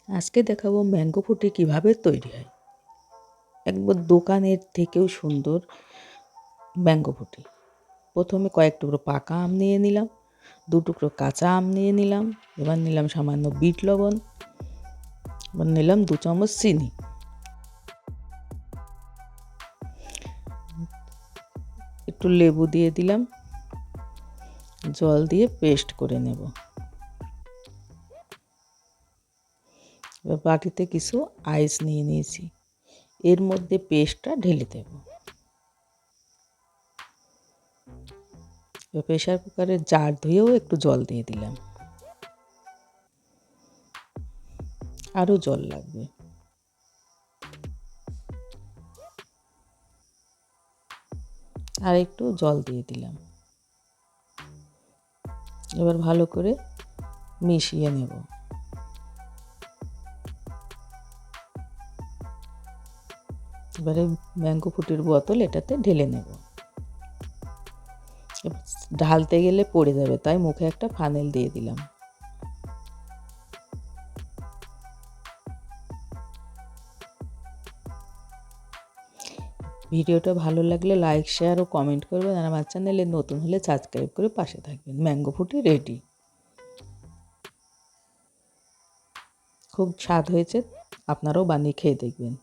আজকে দেখাবো ম্যাঙ্গো ফুটি কিভাবে তৈরি হয়। একবার দোকানের থেকেও সুন্দর ম্যাঙ্গো ফুটি। প্রথমে কয়েক টুকরো পাকা আম নিয়ে নিলাম, 2 টুকরো কাঁচা আম নিয়ে নিলাম, এবার নিলাম সামান্য বিট লবণ, এবার নিলাম 2 চামচ চিনি। একটু লেবু দিয়ে দিলাম, জল দিয়ে পেস্ট করে নেব। এবার বাটিতে কিছু আইস নিয়ে নিয়েছি, এর মধ্যে পেস্টটা ঢেলে দেব। প্রেসার কুকারের জার ধুয়েও একটু জল দিয়ে দিলাম, আরও জল লাগবে। আর একটু জল দিয়ে দিলাম। এবার ভালো করে মিশিয়ে নেব। এবারে ম্যাঙ্গো ফুটির বোতল এটাতে ঢেলে নেব। ঢালতে গেলে পড়ে যাবে, তাই মুখে একটা ফানেল দিয়ে দিলাম। ভিডিওটা ভালো লাগলে লাইক, শেয়ার ও কমেন্ট করবেন, আর আমার চ্যানেলে নতুন হলে সাবস্ক্রাইব করে পাশে থাকবেন। ম্যাঙ্গো ফুটি রেডি। খুব স্বাদ হয়েছে, আপনারাও বানিয়ে খেয়ে দেখবেন।